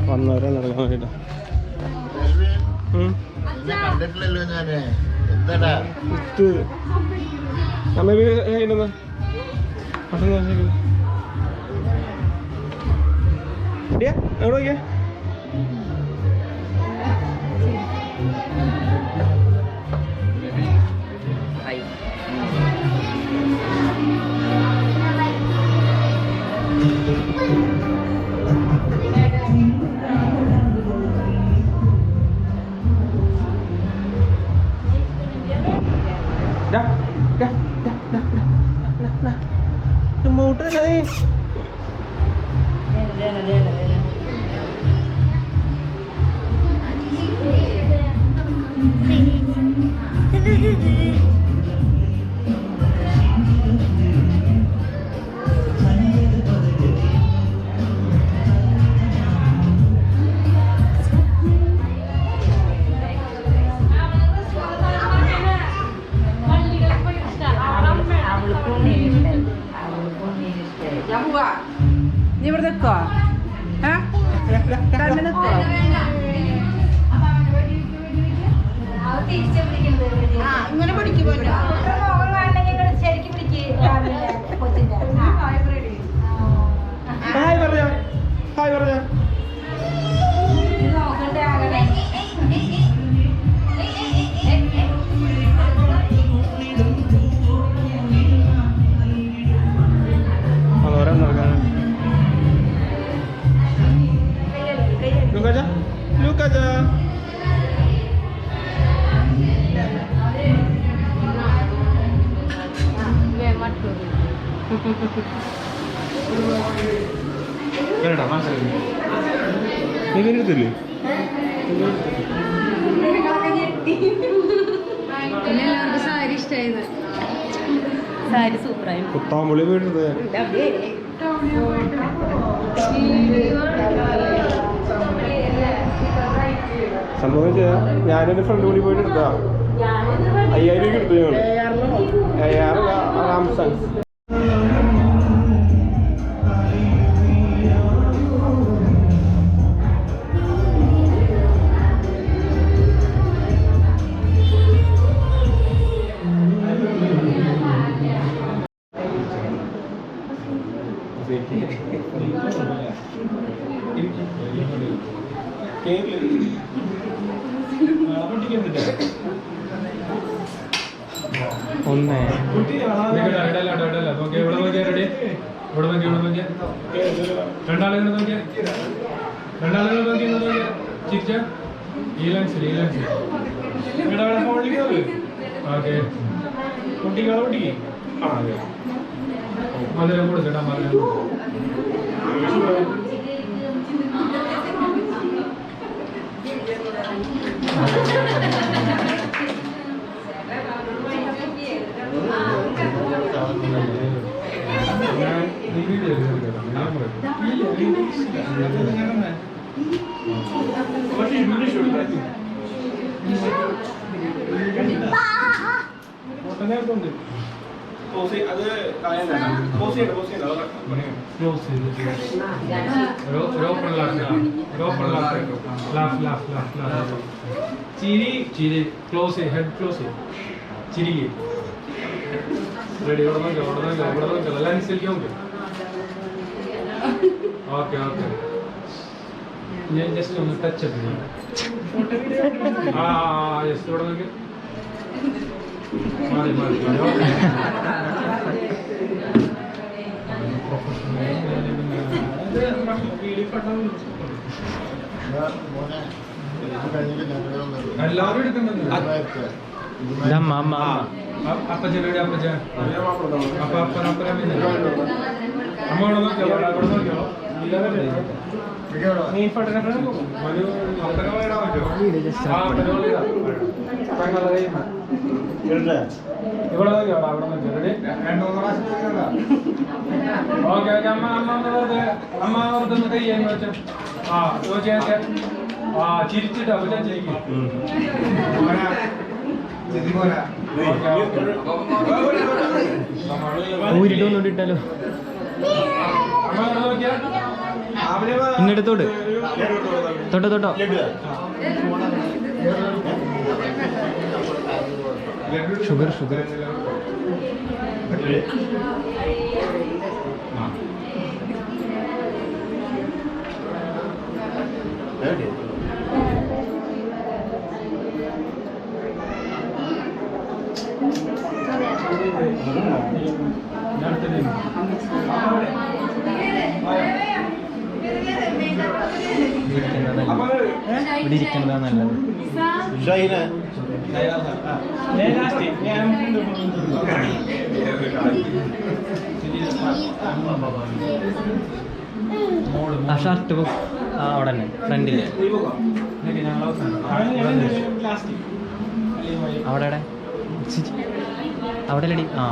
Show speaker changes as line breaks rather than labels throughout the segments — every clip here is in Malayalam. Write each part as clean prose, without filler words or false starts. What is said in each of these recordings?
വന്നവരെ നടക്കാൻ വേണ്ടിട്ടാ.
കണ്ടിട്ടില്ലല്ലോ ഞാന്. എന്താടാ
നമ്മ എവിടെ നോക്കിയേ? Mudah nih.
നീ ഇവിടെ നിൽക്കോ? തന്നെ നിൽക്കോ? ഇങ്ങനെ പിടിക്കുമോ? ശരിക്കും
ഹായ് പറഞ്ഞോ, ഹായ് പറഞ്ഞോ. Look aja. Kenapa masuk? Ini എടുത്തില്ലേ?
എല്ലാവർക്കും സാരി ഇഷ്ടമായത്. സാരി സൂപ്പറായി.
കുത്താമ്പുളി വീടുന്നത്. സംഭവം ഞാനെന്റെ ഫ്രണ്ട് കൂടി പോയിട്ട് എടുത്താ 5000 രൂപ എടുത്തു. ഞങ്ങൾ സാംസങ്. ഒന്ന്
രണ്ടാളുകൾ ചിരിച്ച ഈ ലെൻസിൽ ഓക്കെ കുട്ടികളെ കുട്ടിക്ക് മധുരം കൊടുക്കട്ടാ. മധുരം ചിരി ചിരി ക്ലോസ് ഹെഡ് ക്ലോസ് ചിരിക്ക് റെഡി. ഇവിടെ നോക്കാം എല്ലാം അനുസരിക്കാൻ നോക്ക്. ഓക്കെ ഓക്കെ ഞാൻ ജസ്റ്റ് ഒന്ന് ടച്ച് അപ്പ് ജസ്റ്റ് ഇവിടെ നോക്കി മാറി മാറി ഓക്കെ. എല്ലാവരും എടുക്കുന്നുണ്ട്. അപ്പച്ചനോട് അപ്പച്ച അപ്പ അപ്പൻ അപ്പന അമ്മ ഇവിടെ നോക്കിയോ? അവിടെ നോക്കിയോ? നീ ഫോട്ടോഗ്രാഫർ മനു അപ്പനോ ഇടാൻ പറ്റുമോ? ഇവിടെ നോക്കിയോ? അവിടെ നോക്കിയോ? റെഡി? 2-3 പ്രാവശ്യം ഓക്കെ ഓക്കെ. അമ്മ അമ്മ ഓർത്തൊന്ന് കൈ ചെയ്യാൻ വെച്ചോ. ആ ചോദിച്ചാൽ ചിരിച്ചിട്ട് അപ്പച്ച ചിരിക്കും.
ഊരിട്ടൊന്നും ഇട്ടാലോ ഇന്നെടുത്തോട് തൊട്ടോ തൊട്ടോ ഷുഗർ ഷുഗർ ഇവിടെ ഇരിക്കുന്നതാ നല്ലത് ആ ഷർട്ട് അവിടെ തന്നെ ഫ്രണ്ടില് അവിടെ അവിടെ അല്ലടി ആ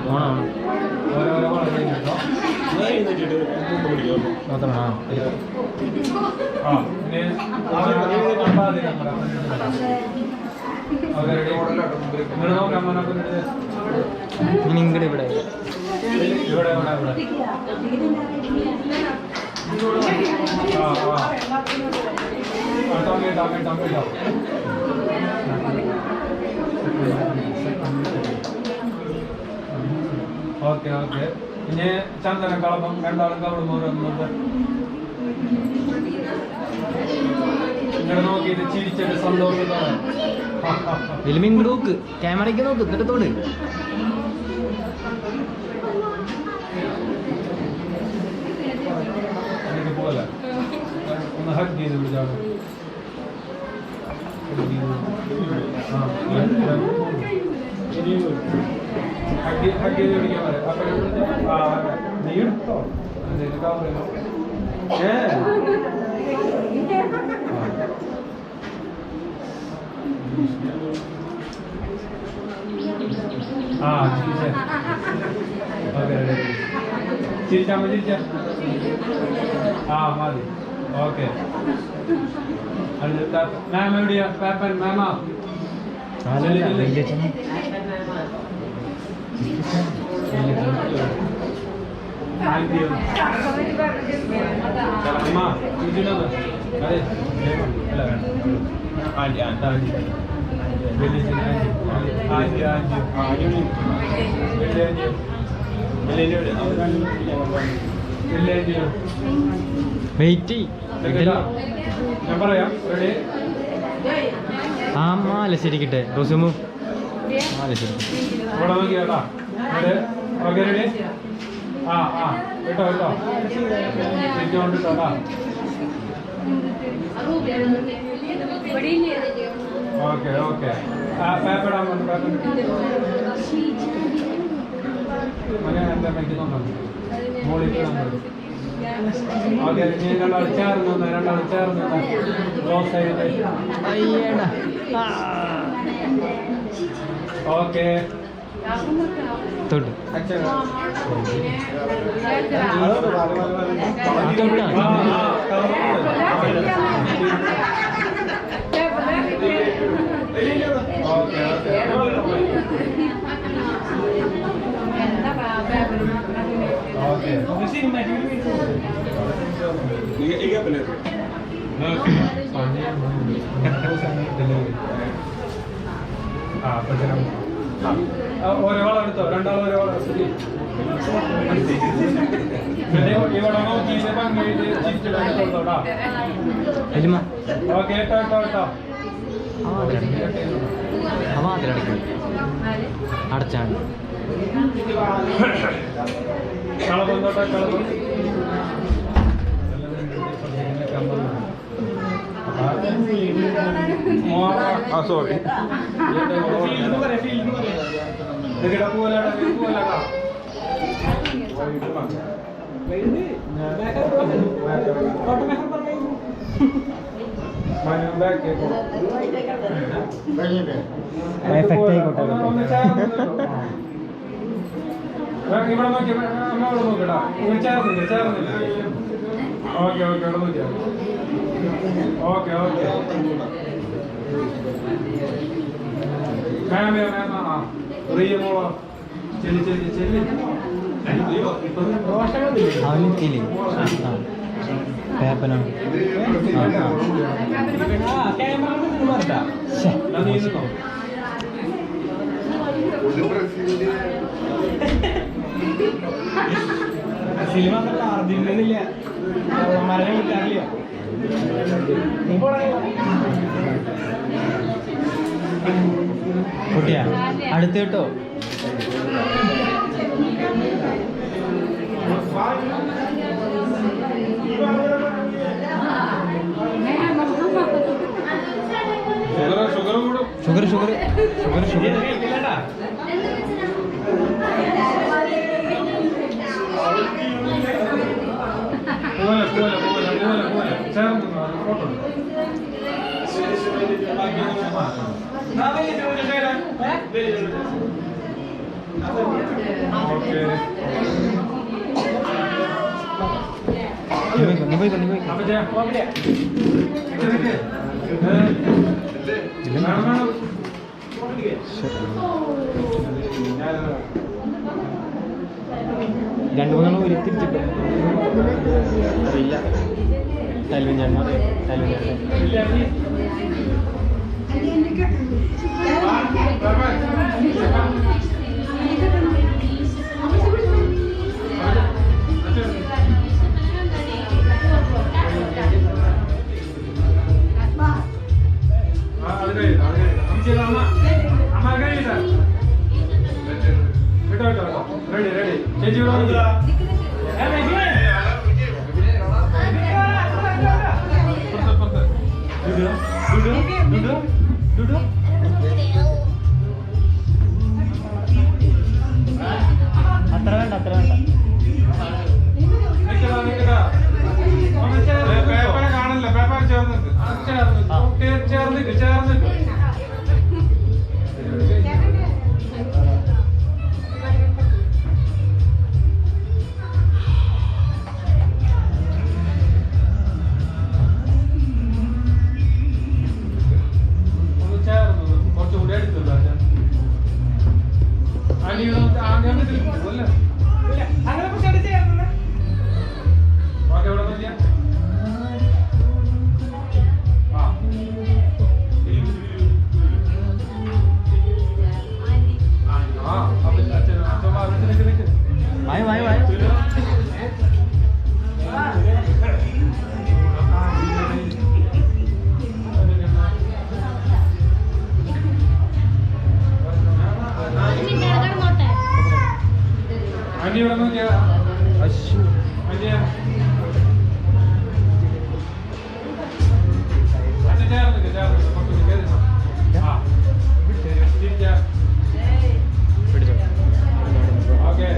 ഓണോ മൊത്തം ആ ഇങ്ങടെ ഇവിടെ
ഓക്കെ ഓക്കെ ഇനി ചന്ദന കളപ്പം രണ്ടാളും കവളും ഓരോന്നുണ്ട് ഇങ്ങനെ നോക്കിയിട്ട് ചിരിച്ചിട്ട് സന്തോഷത്തോടെ
ഫിലിമിങ് നോക്ക് ക്യാമറയ്ക്ക് നോക്ക് എന്നിട്ടത്തോട്
എനിക്ക് പോലെ ഒന്ന് ഹഗ് ചെയ്ത് വിളിച്ചാണ് ഹഗ് ചെയ്ത് വിളിക്കാൻ പറയാം അപ്പം നീ എടുത്തോ ആ ചിരിച്ചാ മതി ചിരിച്ച ആ മതി ഓക്കെ മാം എവിടെയാ പേപ്പൻ മാമാ അമ്മ ഇതിനത് അതെ അല്ല വേണ്ട ആൻറ്റി ആൻറ്റി
വെയിറ്റ്
ഞാൻ പറയാം റെഡി
ആ മാല ശരിക്കട്ടെ റോസുമു മാല ശരിക്കട്ടെ
ഇവിടെ നോക്കി കേട്ടാ ഓക്കെ റെഡി ആ ആ കേട്ടോ കേട്ടോ തിരിച്ചുകൊണ്ട് കേട്ടാ ഓക്കെ ഓക്കെ പേപ്പർ ഇടാൻ വന്നു പേപ്പർ മകൻ എന്താ മൈക്കുന്നുണ്ടോ മോളിൽ ഓക്കെ നീ രണ്ടാൾ ചേർന്ന് ക്ലോസ് ചെയ്തിട്ട് ഓക്കെ
തൊട്ട്
ഓരോ വളെടുത്തോ രണ്ടാൾ ഓരോ വളെടുത്തു ഇവിടെ നോക്കിയിട്ട് ഭംഗിയായിട്ട് ചിരിച്ചിട്ടോട്ടാ ഓക്കെ കേട്ടോ കേട്ടോ കേട്ടോ
അതിലടയ്ക്കും അടച്ചാണ്
കളപ്പം തൊട്ടാ കളപ്പം
സോറി
ഇവിടെ നോക്കി അമ്മ ഇവിടെ നോക്കട്ടാ ചേർന്നില്ല ഓക്കെ ഓക്കെ ഇവിടെ നോക്കിയാ ഓക്കെ ഓക്കെ
അവനെത്തിയില്ലേ പേപ്പനോ
സിനിമ അർജന്റീനില്ല മരണം കിട്ടാറില്ല.
കുട്ടിയാ അടുത്ത് കേട്ടോ. ഷുഗർ ഷുഗർ ഷുഗർ ഷുഗർ രണ്ടു മൂന്നെണ്ണം ഒരു തിരിച്ചിട്ടു അറിയില്ല. തൽവിൻ ചേട്ടൻ തൽവിൻ ചേട്ടൻ
റെഡി റെഡി ചേച്ചി
അത്ര വേണ്ട അത്ര വേണ്ട.
പേപ്പറെ കാണില്ല. പേപ്പർ ചേർന്നിട്ട് ചേർന്നിട്ട് ചേർന്നിട്ട്
വായോ വായോ വായോ.
അനി ഇവിടെ നോക്കിയാ അനിയ അച്ഛൻ ചേർന്നിട്ട് ചേർന്നിട്ട് കുറച്ച് കയറി തിരിച്ചാ
പിടിച്ചോ.
ഓക്കെ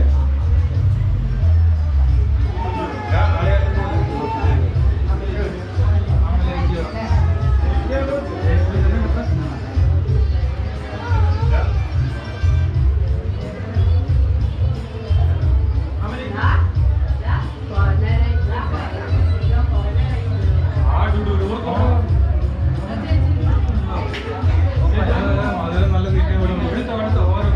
നല്ല നീക്കം എടുത്ത ഓരോ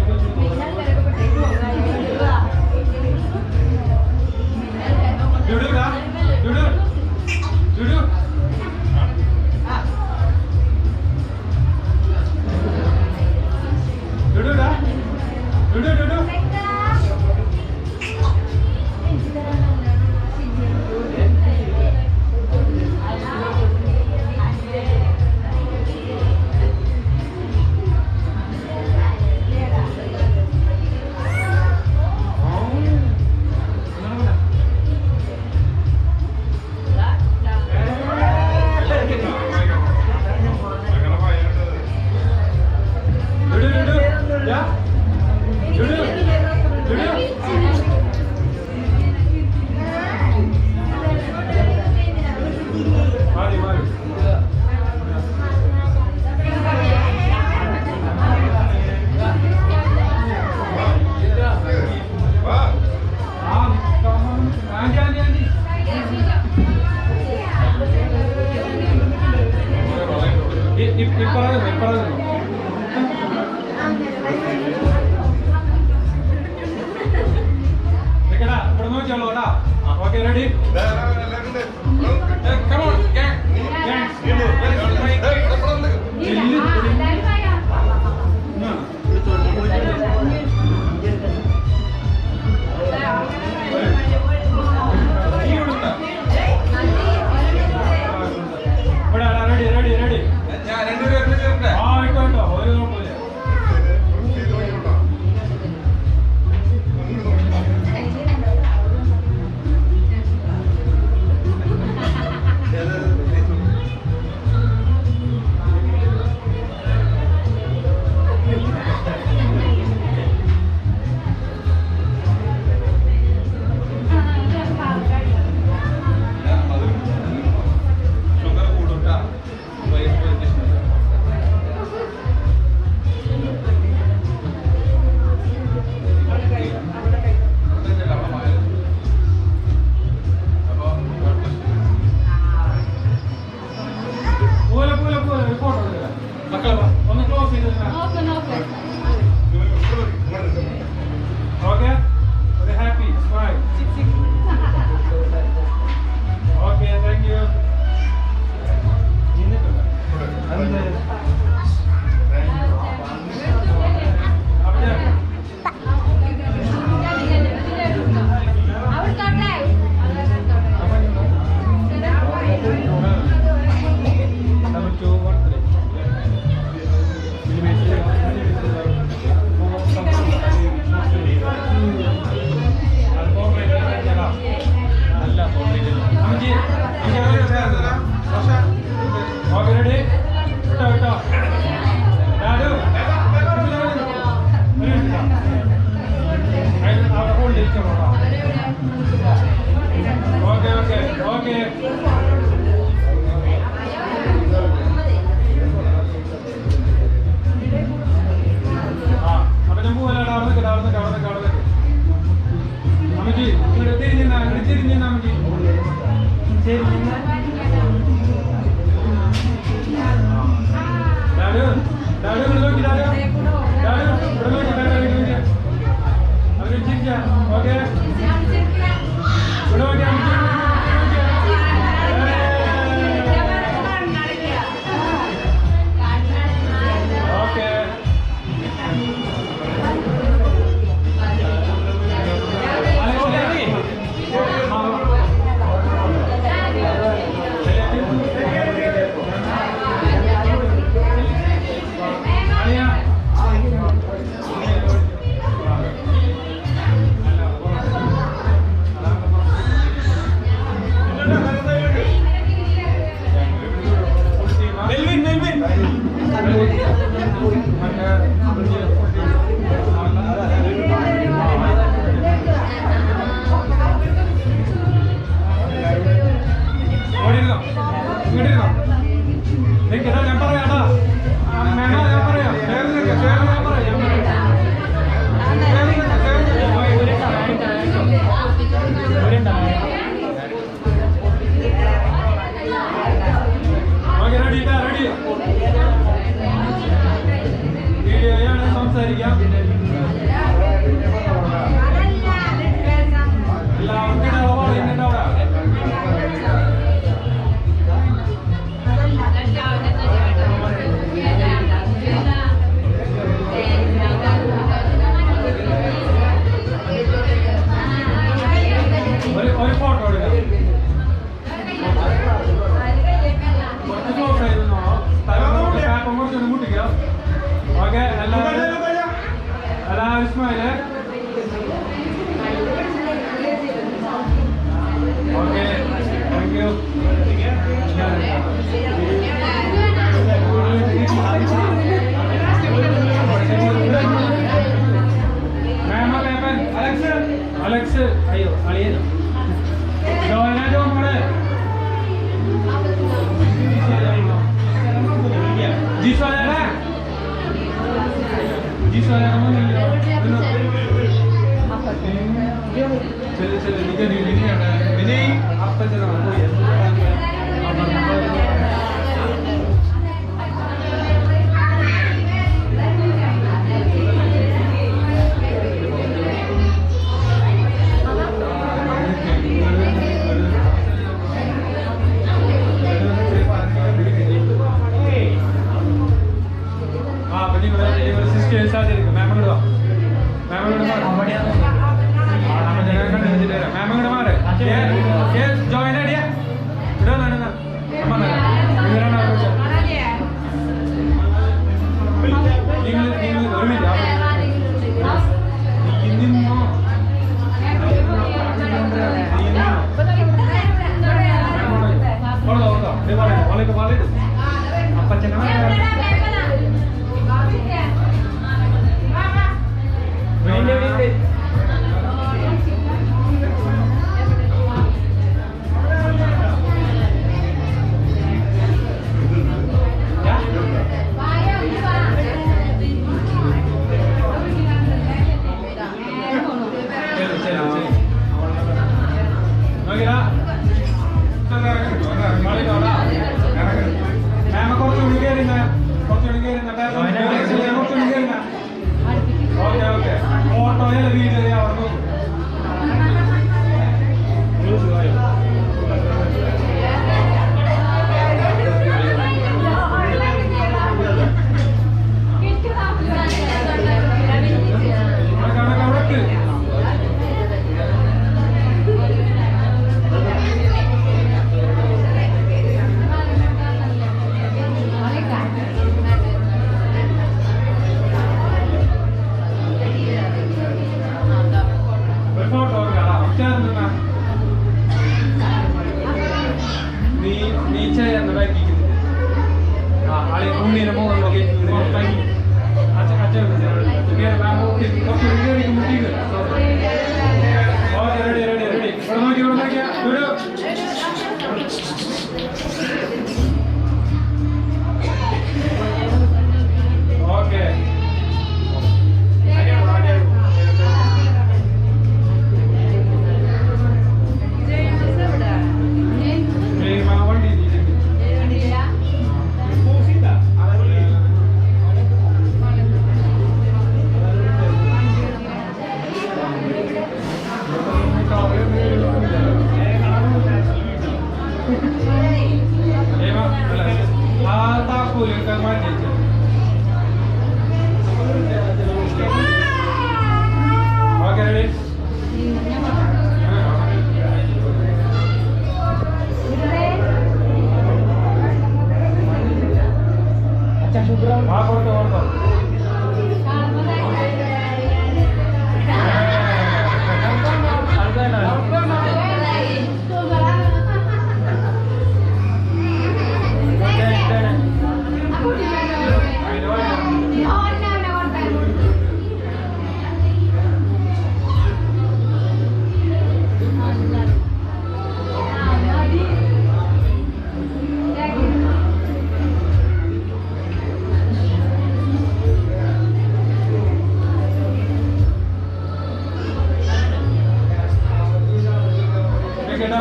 ഇപ്പറ ready? Come on, gang. Ready. Okay? Are you happy? Smile. Okay, thank you. Okay. അപ്പൊ ഞാൻ പോവാ അമ്മജി ഇവിടെ തിരിഞ്ഞാ അമ്മജി ഡാഡു ഇവിടെ നോക്കി ഡാഡു ഇവിടെ നോക്കി അവര് ചിരിച്ച ഓക്കെ ഇവിടെ നോക്കി Ammaji Alex, ayo, kalian. Doain aja om kore. Jisu ada lah. Jisu ada kamu nih. Cel ini ada. Ini apa aja kamu ya?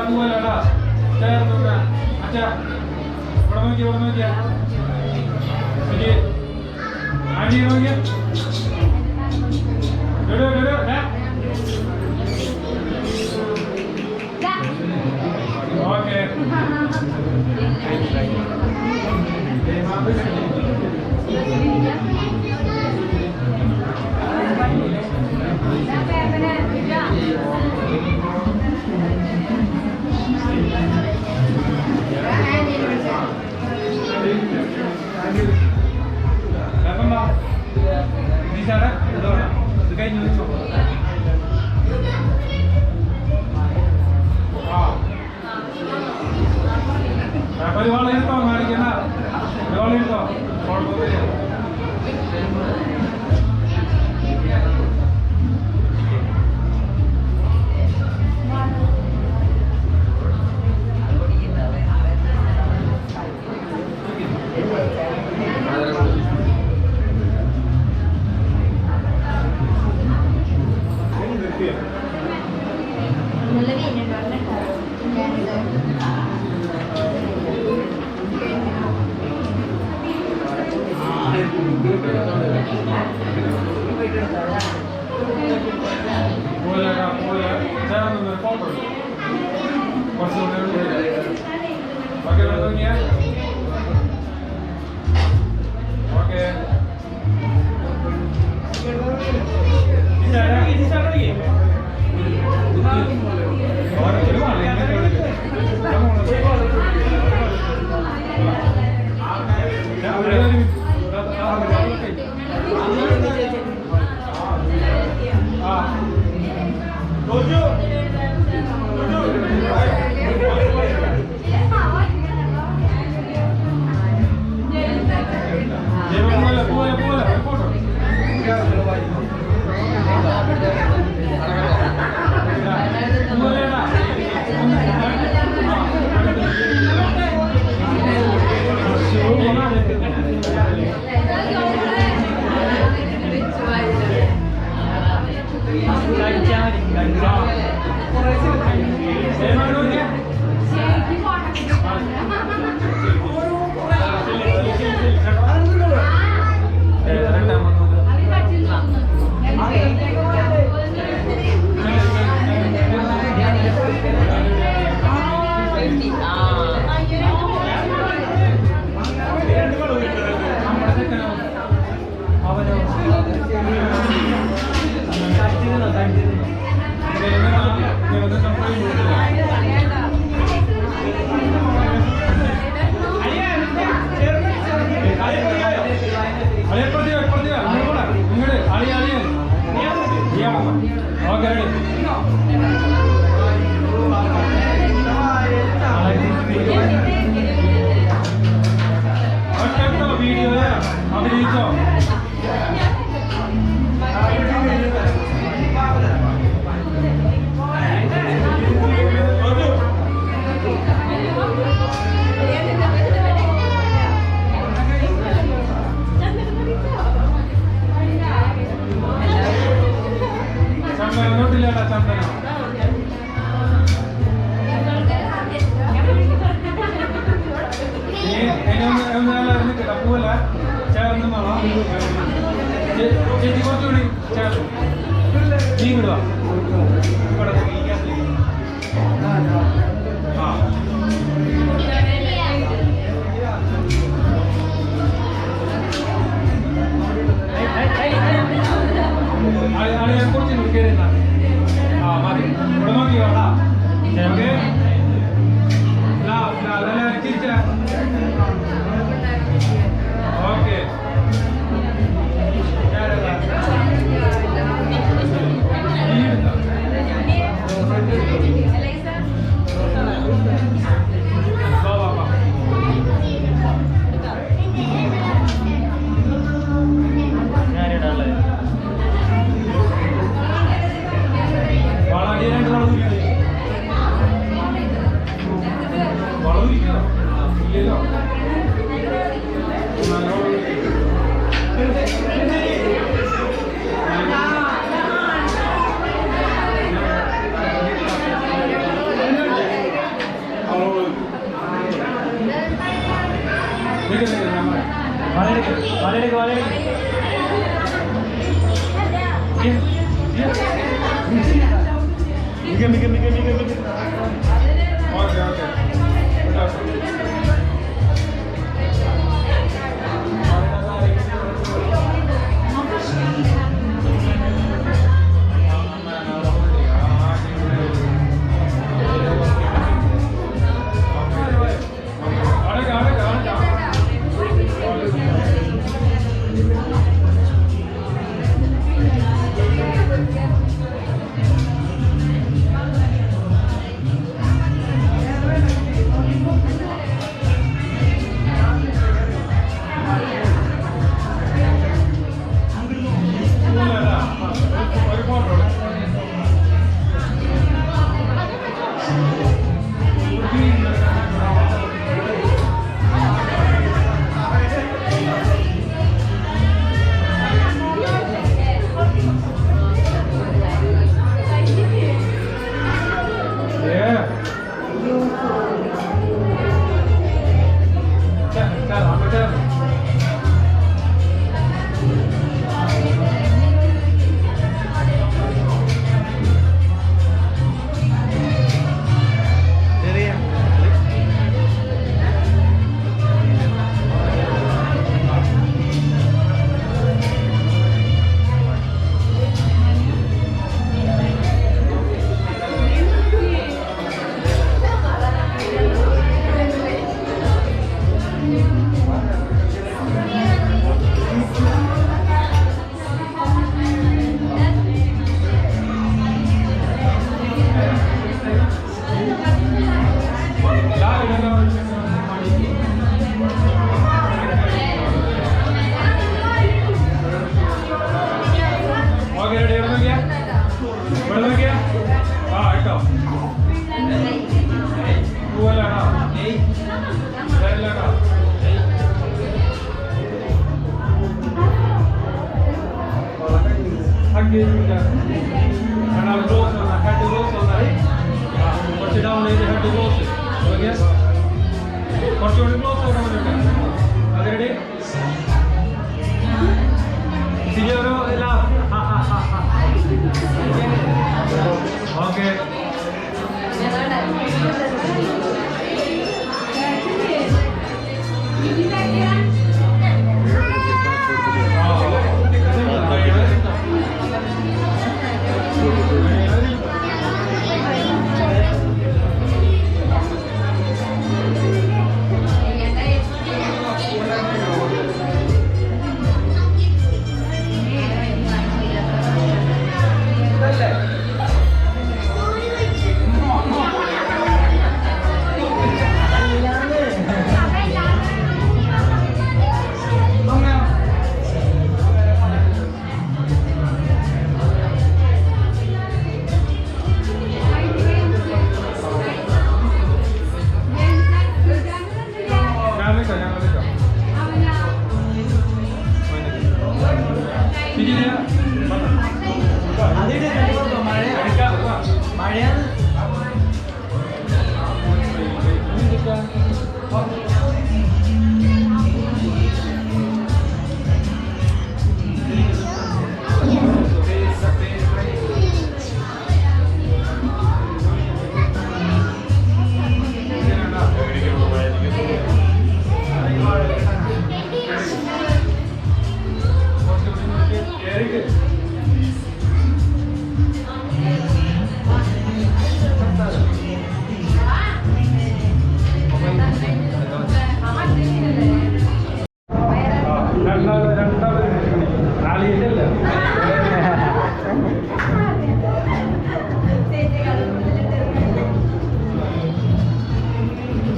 പോവല്ലടാ ചേർന്ന് നോക്കാം അച്ഛാ ഇവിടെ നോക്കിയാ ആടി നോക്കിയാ ഓക്കെ പരിപാടിയെടുത്തോ കാണിക്കണ്ട പരിപാടിയെടുത്തോ കുഴപ്പമില്ല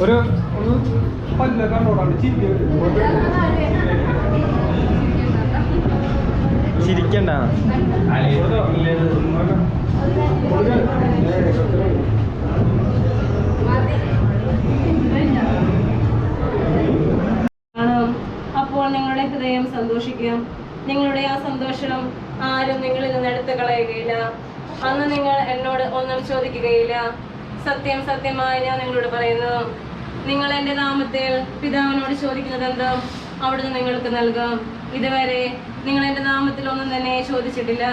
ഒരു ഒന്ന് പല്ല കണ്ടോടാണ് ചിരി
ചിരിക്കണ്ട.
അപ്പോൾ നിങ്ങളുടെ ഹൃദയം സന്തോഷിക്കും. നിങ്ങളുടെ ആ സന്തോഷം ആരും നിങ്ങളിൽ നിന്ന് എടുത്തു കളയുകയില്ല. അന്ന് നിങ്ങൾ എന്നോട് ഒന്നും ചോദിക്കുകയില്ല. സത്യം സത്യമായി ഞാൻ നിങ്ങളോട് പറയുന്നു, നിങ്ങൾ എൻ്റെ നാമത്തിൽ പിതാവിനോട് ചോദിക്കുന്നത് എന്തോ അവിടുന്ന് നിങ്ങൾക്ക് നൽകാം. ഇതുവരെ നിങ്ങൾ എൻ്റെ നാമത്തിൽ ഒന്നും തന്നെ ചോദിച്ചിട്ടില്ല.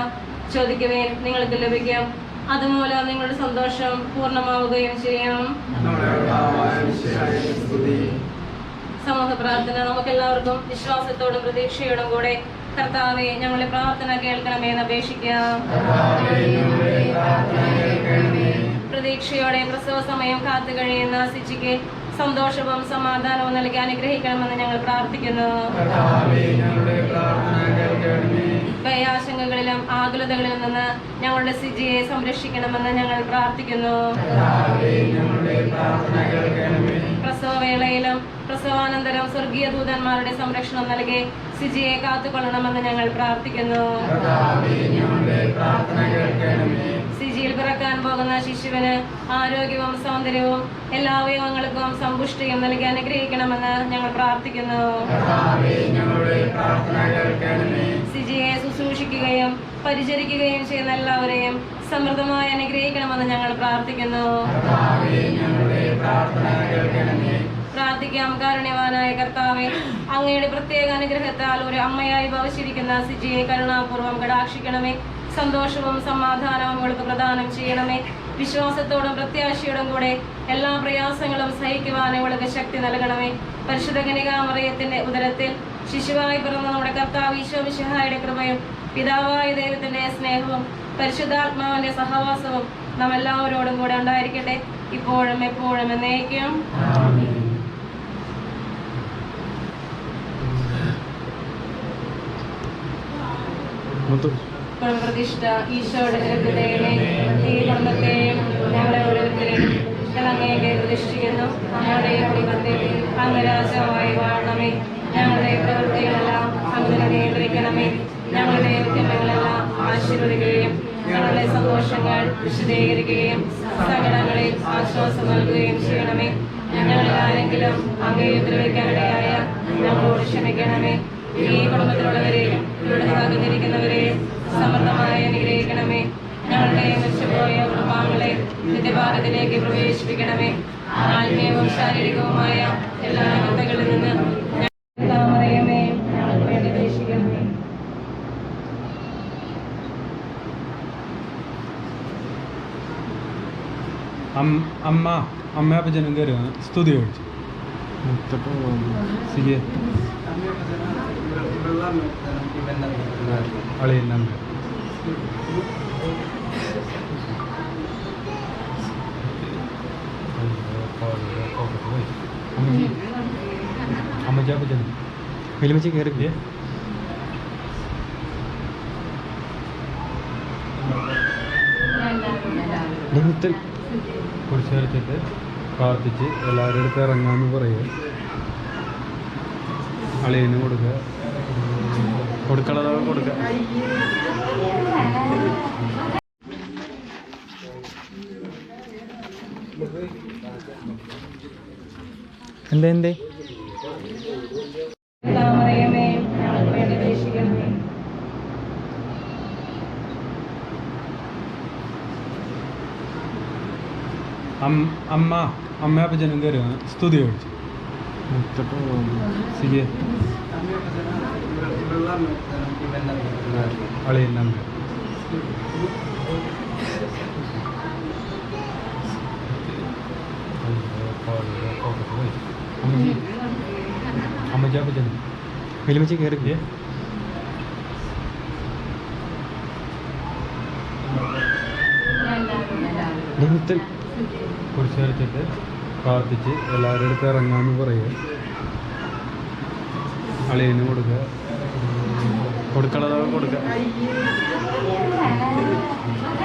ചോദിക്കുവേൻ നിങ്ങൾക്ക് ലഭിക്കും. അതുമൂലം നിങ്ങളുടെ സന്തോഷം പൂർണ്ണമാവുകയും ചെയ്യും. സമൂഹ പ്രാർത്ഥന. നമുക്കെല്ലാവർക്കും വിശ്വാസത്തോടും പ്രതീക്ഷയോടും കൂടെ കർത്താവെ ഞങ്ങളുടെ പ്രാർത്ഥന കേൾക്കണമേ എന്ന് അപേക്ഷിക്കാം. പ്രതീക്ഷയോടെ പ്രസവ സമയം കാത്തു കഴിയുന്ന സിജിക്ക് സന്തോഷവും സമാധാനവും നൽകി അനുഗ്രഹിക്കണമെന്ന് ഞങ്ങൾ പ്രാർത്ഥിക്കുന്നു. ഭയാശങ്കകളിലും ആകുലതകളിലും നിന്ന് ഞങ്ങളുടെ സിജിയെ സംരക്ഷിക്കണമെന്ന് ഞങ്ങൾ പ്രാർത്ഥിക്കുന്നു. പ്രസവവേളയിലും പ്രസവാനന്തരം സ്വർഗീയ ദൂതന്മാരുടെ സംരക്ഷണം നൽകി സിജിയെ കാത്തുകൊള്ളണമെന്ന് ഞങ്ങൾ പ്രാർത്ഥിക്കുന്നു. സിജിയിൽ പിറക്കാൻ പോകുന്ന ശിശുവിന് ആരോഗ്യവും സൗന്ദര്യവും എല്ലാ അവയവങ്ങൾക്കും സമ്പുഷ്ടിയും നൽകി അനുഗ്രഹിക്കണമെന്ന് ഞങ്ങൾ പ്രാർത്ഥിക്കുന്നു. സിജിയെ ശുശ്രൂഷിക്കുകയും പരിചരിക്കുകയും ചെയ്യുന്ന എല്ലാവരെയും സമൃദ്ധമായി അനുഗ്രഹിക്കണമെന്ന് ഞങ്ങൾ പ്രാർത്ഥിക്കുന്നു. പ്രാർത്ഥിക്കാം. കാരുണ്യവാനായ കർത്താവേ, അങ്ങയുടെ പ്രത്യേക അനുഗ്രഹത്താൽ ഒരു അമ്മയായി ഭവിച്ചിരിക്കുന്ന സിജിയെ കരുണാപൂർവ്വം കടാക്ഷിക്കണമേ. സന്തോഷവും സമാധാനവും അവൾക്ക് പ്രദാനം ചെയ്യണമേ. വിശ്വാസത്തോടും പ്രത്യാശയോടും കൂടെ എല്ലാ പ്രയാസങ്ങളും സഹിക്കുവാൻ അവൾക്ക് ശക്തി നൽകണമേ. പരിശുദ്ധ കന്യകാമറിയത്തിന്റെ ഉദരത്തിൽ ശിശുവായി പിറന്ന നമ്മുടെ കർത്താവ് ഈശോ മിശിഹായുടെ കൃപയും പിതാവായ ദൈവത്തിന്റെ സ്നേഹവും പരിശുദ്ധാത്മാവിന്റെ സഹവാസവും നാം എല്ലാവരോടും കൂടെ ഉണ്ടായിരിക്കട്ടെ, ഇപ്പോഴും എപ്പോഴും എന്നേക്കും. പ്രതിഷ്ഠ ഈശോയുടെ നിരത്തിലേനെ ഈ കുടുംബത്തെയും ഞങ്ങളെ ഓരോരുത്തരെയും അങ്ങേക്ക് പ്രതിഷ്ഠിക്കുന്നു. ഞങ്ങളുടെ ഈ കുടുംബത്തിൽ അങ്ങ് രാജാവായി വാഴണമേ. ഞങ്ങളുടെ പ്രവൃത്തികളെല്ലാം അങ്ങനെ നിയന്ത്രിക്കണമേ. ഞങ്ങളുടെ ഉദ്യമങ്ങളെല്ലാം ആശീർവദിക്കുകയും ഞങ്ങളുടെ സന്തോഷങ്ങൾ വിശദീകരിക്കുകയും സങ്കടങ്ങളിൽ ആശ്വാസം നൽകുകയും ചെയ്യണമേ. ഞങ്ങളിൽ ആരെങ്കിലും അങ്ങേ ഉപദ്രവിക്കാനിടയായ ഞങ്ങളോട് ക്ഷമിക്കണമേ. ഈ കുടുംബത്തിലുള്ളവരെയും ഇവിടെ പകർന്നിരിക്കുന്നവരെയും സമൃദ്ധമായി അനുഗ്രഹിക്കണമേ. ഞങ്ങളുടെ മരിച്ചുപോയ കുടുംബാംഗങ്ങളെ നിത്യഭാരതത്തിലേക്ക് പ്രവേശിപ്പിക്കണമേ. ആത്മീയവും ശാരീരികവുമായ എല്ലാ അനർത്ഥകളിൽ നിന്ന് താമരയമേ ഞങ്ങൾക്ക് വേണ്ടി അപേക്ഷിക്കണമേ.
അമ്മ അപ്പച്ചനും കയറുക സ്തുതി ഒഴിച്ചു സിജെ അളിയൻ അമ്മച്ചി അപ്പച്ചനും വലിയമ്മച്ചി കയറി കുറിച്ച് വരച്ചിട്ട് പ്രാർത്ഥിച്ച് എല്ലാവരുടെ അടുത്ത് ഇറങ്ങാമെന്ന് പറയുക. അളിയന് കൊടുക്കുക, കൊടുക്കണതൊക്കെ കൊടുക്കുക. എന്തേ
താമരയമേ ഞങ്ങൾക്ക് വേണ്ടി അപേക്ഷിക്കണമേ.
അമ്മ അപ്പച്ചനും കയറുക സ്തുതി ഒഴിച്ചു സിജെ അളിയൻ അമ്മച്ചി അപ്പച്ചനും വലിയമ്മച്ചി കയറി കുറിച്ച് വരച്ചിട്ട് പ്രാർത്ഥിച്ച് എല്ലാവരുടെ അടുത്ത് ഇറങ്ങാമെന്ന് പറയുക. അളിയന് കൊടുക്കുക, കൊടുക്കണതൊക്കെ കൊടുക്കുക.